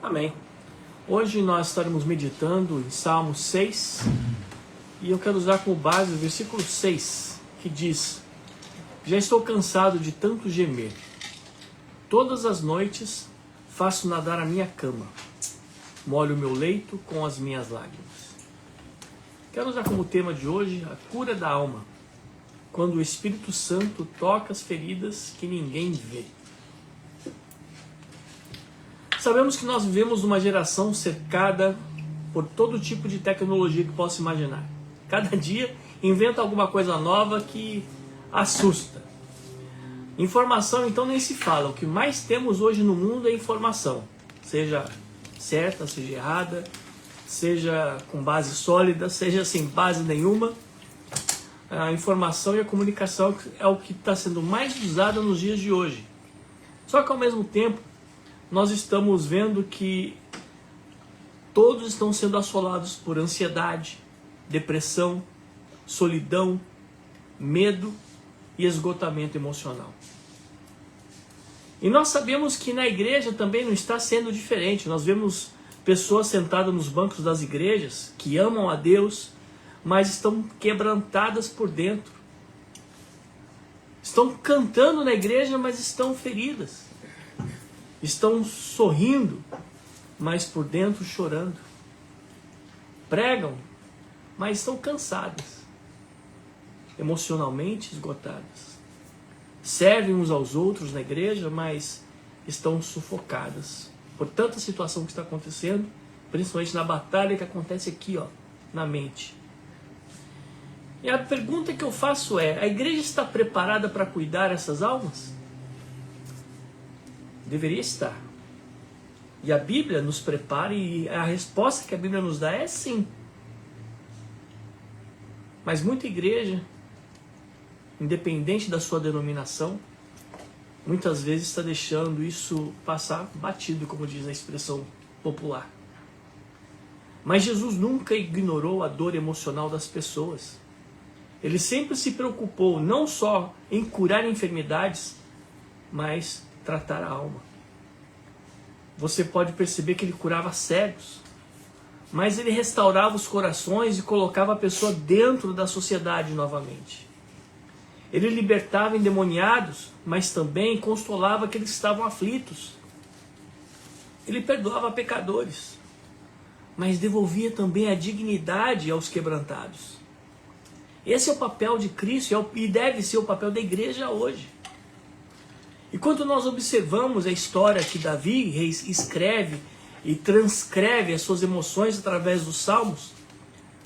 Amém. Hoje nós estaremos meditando em Salmo 6 e eu quero usar como base o versículo 6, que diz: Já estou cansado de tanto gemer. Todas as noites faço nadar a minha cama. Molho o meu leito com as minhas lágrimas. Quero usar como tema de hoje a cura da alma, quando o Espírito Santo toca as feridas que ninguém vê. Sabemos que nós vivemos numa geração cercada por todo tipo de tecnologia que possa imaginar. Cada dia inventa alguma coisa nova que assusta. Informação então nem se fala. O que mais temos hoje no mundo é informação. Seja certa, seja errada, seja com base sólida, seja sem base nenhuma. A informação e a comunicação é o que está sendo mais usado nos dias de hoje. Só que ao mesmo tempo, nós estamos vendo que todos estão sendo assolados por ansiedade, depressão, solidão, medo e esgotamento emocional. E nós sabemos que na igreja também não está sendo diferente. Nós vemos pessoas sentadas nos bancos das igrejas que amam a Deus, mas estão quebrantadas por dentro. Estão cantando na igreja, mas estão feridas. Estão sorrindo, mas por dentro chorando. Pregam, mas estão cansadas, emocionalmente esgotadas. Servem uns aos outros na igreja, mas estão sufocadas por tanta situação que está acontecendo, principalmente na batalha que acontece aqui, na mente. E a pergunta que eu faço é: a igreja está preparada para cuidar dessas almas? Deveria estar. E a Bíblia nos prepara, e a resposta que a Bíblia nos dá é sim. Mas muita igreja, independente da sua denominação, muitas vezes está deixando isso passar batido, como diz a expressão popular. Mas Jesus nunca ignorou a dor emocional das pessoas. Ele sempre se preocupou não só em curar enfermidades, mas tratar a alma. Você pode perceber que ele curava cegos, mas ele restaurava os corações e colocava a pessoa dentro da sociedade novamente. Ele libertava endemoniados, mas também consolava aqueles que estavam aflitos. Ele perdoava pecadores, mas devolvia também a dignidade aos quebrantados. Esse é o papel de Cristo e deve ser o papel da igreja hoje. E quando nós observamos a história que Davi escreve e transcreve as suas emoções através dos salmos,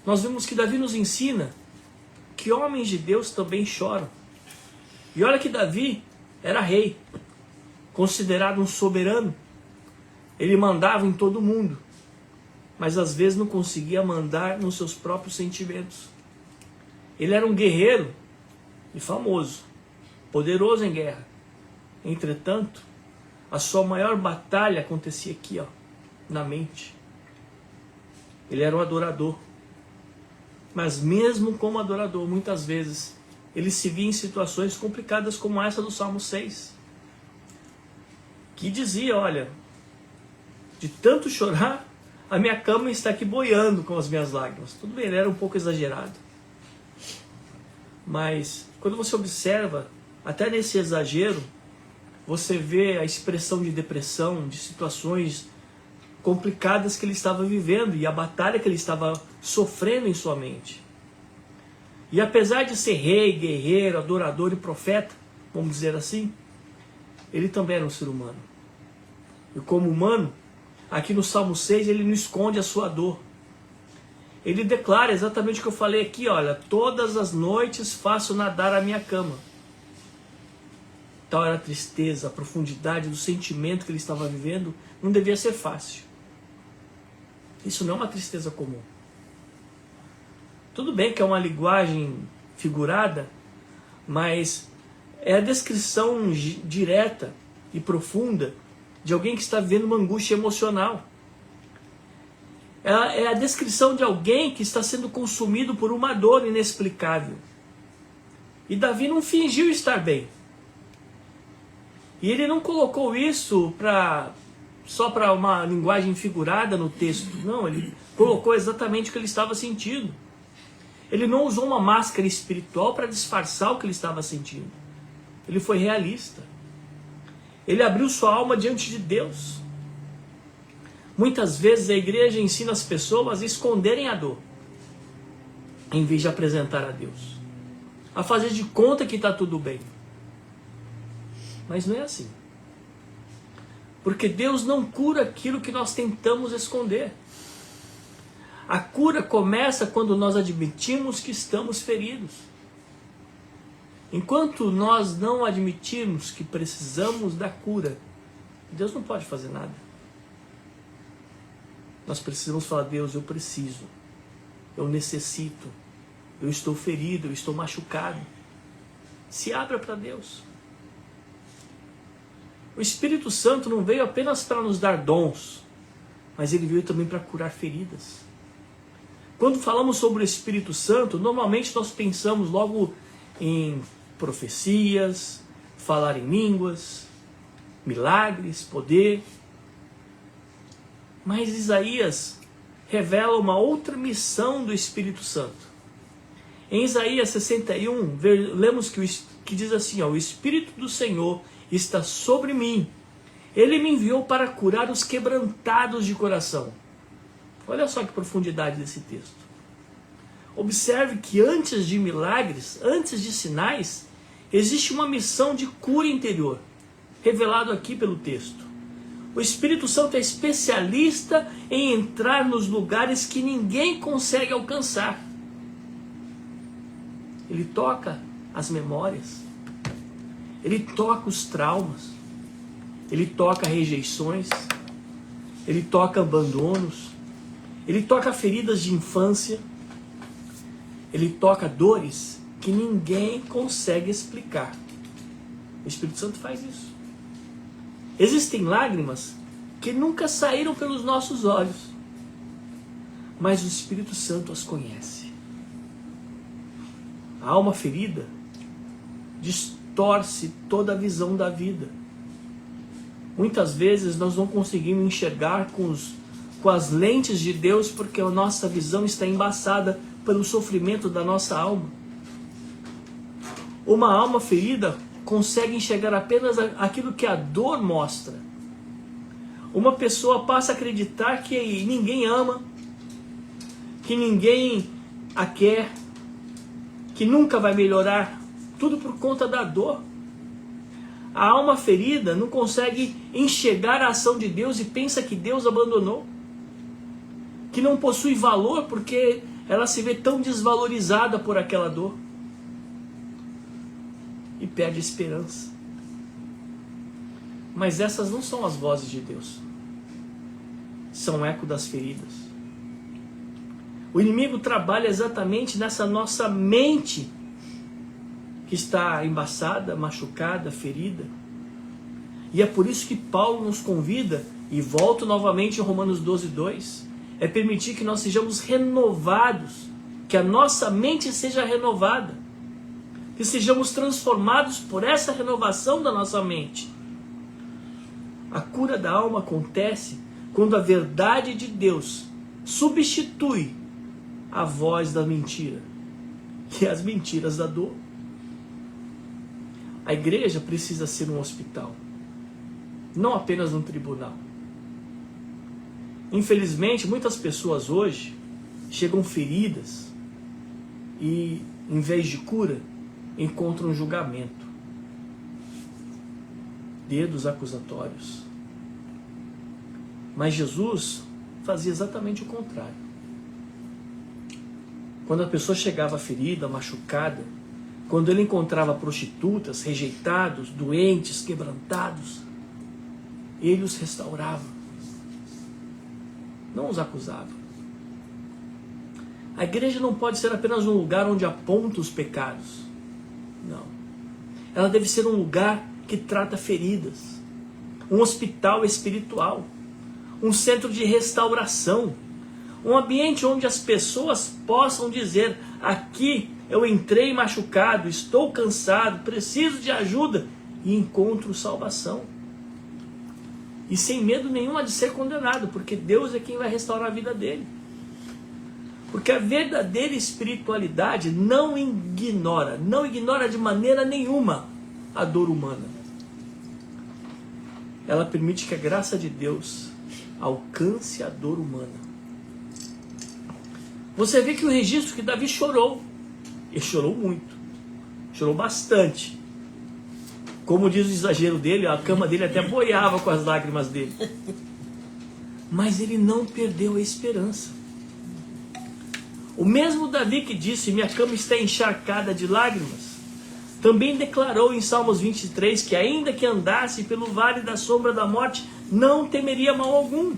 nós vemos que Davi nos ensina que homens de Deus também choram. E olha que Davi era rei, considerado um soberano. Ele mandava em todo mundo, mas às vezes não conseguia mandar nos seus próprios sentimentos. Ele era um guerreiro e famoso, poderoso em guerra. Entretanto, a sua maior batalha acontecia aqui, na mente. Ele era um adorador. Mas mesmo como adorador, muitas vezes, ele se via em situações complicadas como essa do Salmo 6. Que dizia, olha, de tanto chorar, a minha cama está aqui boiando com as minhas lágrimas. Tudo bem, ele era um pouco exagerado. Mas quando você observa, até nesse exagero, você vê a expressão de depressão, de situações complicadas que ele estava vivendo e a batalha que ele estava sofrendo em sua mente. E apesar de ser rei, guerreiro, adorador e profeta, vamos dizer assim, ele também era um ser humano. E como humano, aqui no Salmo 6, ele não esconde a sua dor. Ele declara exatamente o que eu falei aqui, olha, todas as noites faço nadar a minha cama. Tal era a tristeza, a profundidade do sentimento que ele estava vivendo, não devia ser fácil. Isso não é uma tristeza comum. Tudo bem que é uma linguagem figurada, mas é a descrição direta e profunda de alguém que está vivendo uma angústia emocional. É a descrição de alguém que está sendo consumido por uma dor inexplicável. E Davi não fingiu estar bem. E ele não colocou isso para só para uma linguagem figurada no texto. Não, ele colocou exatamente o que ele estava sentindo. Ele não usou uma máscara espiritual para disfarçar o que ele estava sentindo. Ele foi realista. Ele abriu sua alma diante de Deus. Muitas vezes a igreja ensina as pessoas a esconderem a dor, em vez de apresentar a Deus, a fazer de conta que está tudo bem. Mas não é assim. Porque Deus não cura aquilo que nós tentamos esconder. A cura começa quando nós admitimos que estamos feridos. Enquanto nós não admitirmos que precisamos da cura, Deus não pode fazer nada. Nós precisamos falar: Deus, eu preciso, eu necessito, eu estou ferido, eu estou machucado. Se abra para Deus. O Espírito Santo não veio apenas para nos dar dons, mas ele veio também para curar feridas. Quando falamos sobre o Espírito Santo, normalmente nós pensamos logo em profecias, falar em línguas, milagres, poder. Mas Isaías revela uma outra missão do Espírito Santo. Em Isaías 61, lemos que diz assim: o Espírito do Senhor está sobre mim. Ele me enviou para curar os quebrantados de coração. Olha só que profundidade desse texto. Observe que antes de milagres, antes de sinais, existe uma missão de cura interior, revelado aqui pelo texto. O Espírito Santo é especialista em entrar nos lugares que ninguém consegue alcançar. Ele toca as memórias, ele toca os traumas, ele toca rejeições, ele toca abandonos, ele toca feridas de infância, ele toca dores que ninguém consegue explicar. O Espírito Santo faz isso. Existem lágrimas que nunca saíram pelos nossos olhos, mas o Espírito Santo as conhece. A alma ferida distorce toda a visão da vida. Muitas vezes nós não conseguimos enxergar com as lentes de Deus porque a nossa visão está embaçada pelo sofrimento da nossa alma. Uma alma ferida consegue enxergar apenas aquilo que a dor mostra. Uma pessoa passa a acreditar que ninguém ama, que ninguém a quer, que nunca vai melhorar, tudo por conta da dor. A alma ferida não consegue enxergar a ação de Deus e pensa que Deus abandonou, que não possui valor porque ela se vê tão desvalorizada por aquela dor. E perde a esperança. Mas essas não são as vozes de Deus. São eco das feridas. O inimigo trabalha exatamente nessa nossa mente que está embaçada, machucada, ferida. E é por isso que Paulo nos convida, e volto novamente em Romanos 12:2, é permitir que nós sejamos renovados, que a nossa mente seja renovada, que sejamos transformados por essa renovação da nossa mente. A cura da alma acontece quando a verdade de Deus substitui a voz da mentira e as mentiras da dor. A igreja precisa ser um hospital, não apenas um tribunal. Infelizmente, muitas pessoas hoje chegam feridas e, em vez de cura, encontram um julgamento, dedos acusatórios. Mas Jesus fazia exatamente o contrário. Quando a pessoa chegava ferida, machucada, quando ele encontrava prostitutas, rejeitados, doentes, quebrantados, ele os restaurava, não os acusava. A igreja não pode ser apenas um lugar onde aponta os pecados. Não. Ela deve ser um lugar que trata feridas, um hospital espiritual, um centro de restauração, um ambiente onde as pessoas possam dizer: aqui eu entrei machucado, estou cansado, preciso de ajuda e encontro salvação. e sem medo nenhum de ser condenado, porque Deus é quem vai restaurar a vida dele. Porque a verdadeira espiritualidade não ignora de maneira nenhuma a dor humana. Ela permite que a graça de Deus alcance a dor humana. Você vê que o registro que Davi chorou, ele chorou muito, chorou bastante. Como diz o exagero dele, a cama dele até boiava com as lágrimas dele. Mas ele não perdeu a esperança. O mesmo Davi que disse, minha cama está encharcada de lágrimas, também declarou em Salmos 23 que ainda que andasse pelo vale da sombra da morte, não temeria mal algum.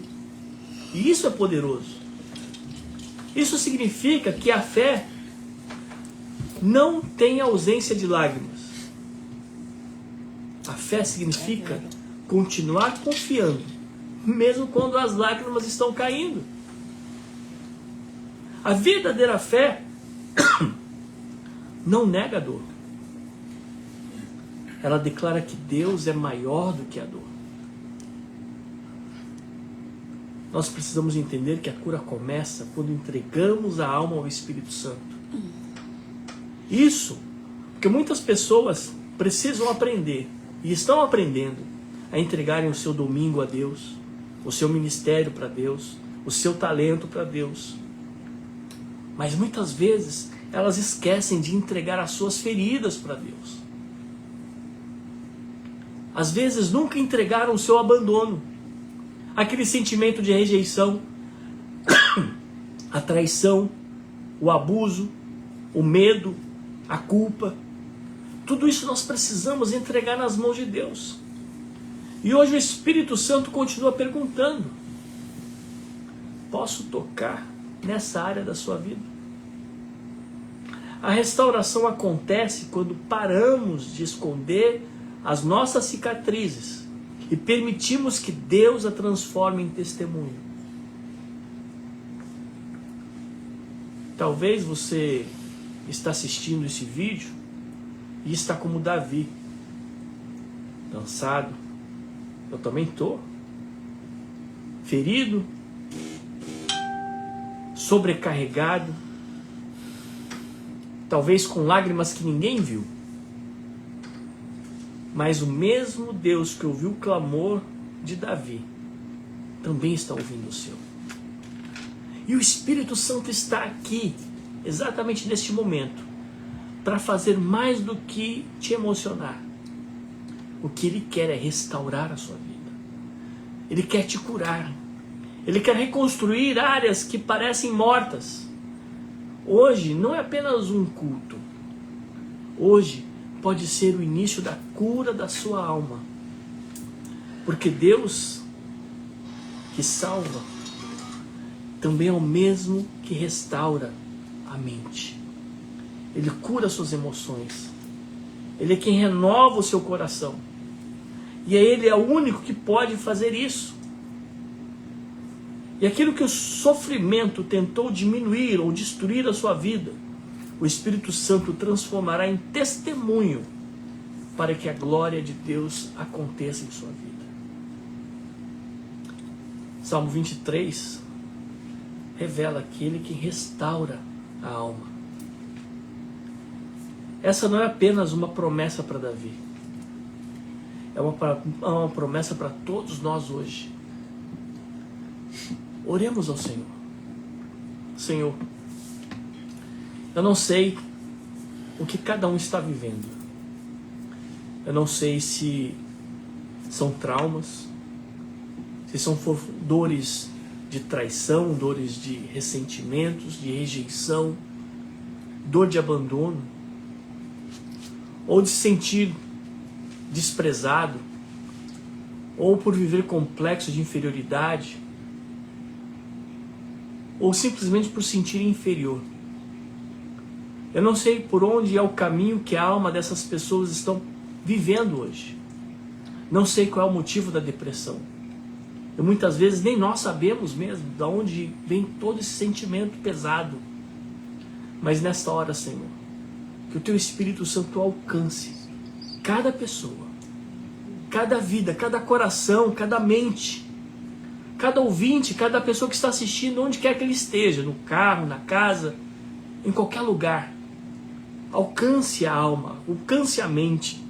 E isso é poderoso. Isso significa que a fé não tem ausência de lágrimas. A fé significa continuar confiando, mesmo quando as lágrimas estão caindo. A verdadeira fé não nega a dor. Ela declara que Deus é maior do que a dor. Nós precisamos entender que a cura começa quando entregamos a alma ao Espírito Santo. Isso, porque muitas pessoas precisam aprender, e estão aprendendo, a entregarem o seu domingo a Deus, o seu ministério para Deus, o seu talento para Deus. Mas muitas vezes elas esquecem de entregar as suas feridas para Deus. Às vezes nunca entregaram o seu abandono, aquele sentimento de rejeição, a traição, o abuso, o medo, a culpa. Tudo isso nós precisamos entregar nas mãos de Deus. E hoje o Espírito Santo continua perguntando: posso tocar nessa área da sua vida? A restauração acontece quando paramos de esconder as nossas cicatrizes e permitimos que Deus a transforme em testemunho. Talvez você está assistindo esse vídeo e está como Davi, cansado. Eu também estou. Ferido, sobrecarregado, talvez com lágrimas que ninguém viu. Mas o mesmo Deus que ouviu o clamor de Davi também está ouvindo o seu. E o Espírito Santo está aqui, exatamente neste momento, para fazer mais do que te emocionar. O que Ele quer é restaurar a sua vida. Ele quer te curar. Ele quer reconstruir áreas que parecem mortas. Hoje não é apenas um culto. Hoje pode ser o início da cura da sua alma. Porque Deus que salva também é o mesmo que restaura a mente. Ele cura suas emoções. Ele é quem renova o seu coração. E Ele é o único que pode fazer isso. E aquilo que o sofrimento tentou diminuir ou destruir a sua vida, o Espírito Santo transformará em testemunho para que a glória de Deus aconteça em sua vida. Salmo 23 revela aquele que restaura a alma. Essa não é apenas uma promessa para Davi. É uma promessa para todos nós hoje. Oremos ao Senhor. Senhor, eu não sei o que cada um está vivendo. Eu não sei se são traumas, se são dores de traição, dores de ressentimentos, de rejeição, dor de abandono, ou de se sentir desprezado, ou por viver complexo de inferioridade, ou simplesmente por sentir inferior. Eu não sei por onde é o caminho que a alma dessas pessoas estão vivendo hoje. Não sei qual é o motivo da depressão. E muitas vezes nem nós sabemos mesmo de onde vem todo esse sentimento pesado. Mas nesta hora, Senhor, que o Teu Espírito Santo alcance cada pessoa cada vida, cada coração, cada mente, cada ouvinte, cada pessoa que está assistindo, onde quer que ele esteja, no carro, na casa, em qualquer lugar. Alcance a alma, alcance a mente.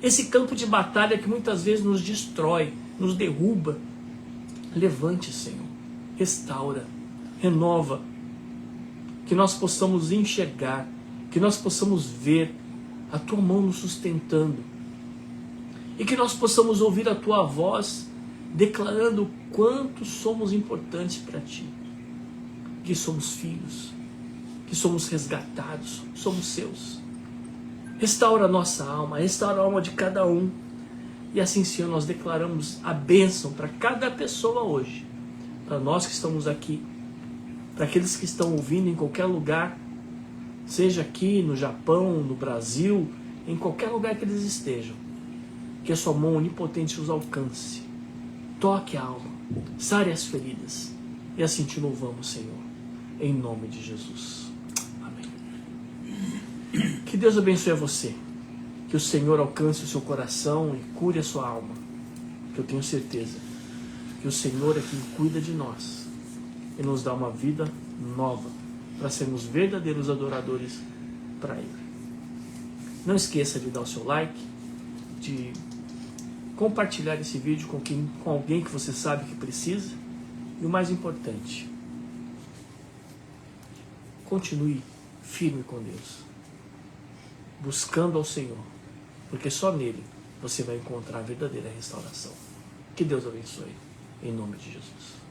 Esse campo de batalha que muitas vezes nos destrói, nos derruba, levante, Senhor, restaura, renova, que nós possamos enxergar, que nós possamos ver a Tua mão nos sustentando, e que nós possamos ouvir a Tua voz declarando quanto somos importantes para Ti, que somos filhos, que somos resgatados, somos Seus. Restaura a nossa alma, restaura a alma de cada um, e assim, Senhor, nós declaramos a bênção para cada pessoa hoje, para nós que estamos aqui, para aqueles que estão ouvindo em qualquer lugar, seja aqui no Japão, no Brasil, em qualquer lugar que eles estejam, que a Sua mão onipotente os alcance, toque a alma, sare as feridas, e assim Te louvamos, Senhor, em nome de Jesus. Amém. Que Deus abençoe a você, que o Senhor alcance o seu coração e cure a sua alma, que eu tenho certeza que o Senhor é quem cuida de nós e nos dá uma vida nova para sermos verdadeiros adoradores para Ele. Não esqueça de dar o seu like, de compartilhar esse vídeo com alguém que você sabe que precisa, e o mais importante, continue firme com Deus, buscando ao Senhor, porque só nele você vai encontrar a verdadeira restauração. Que Deus abençoe, em nome de Jesus.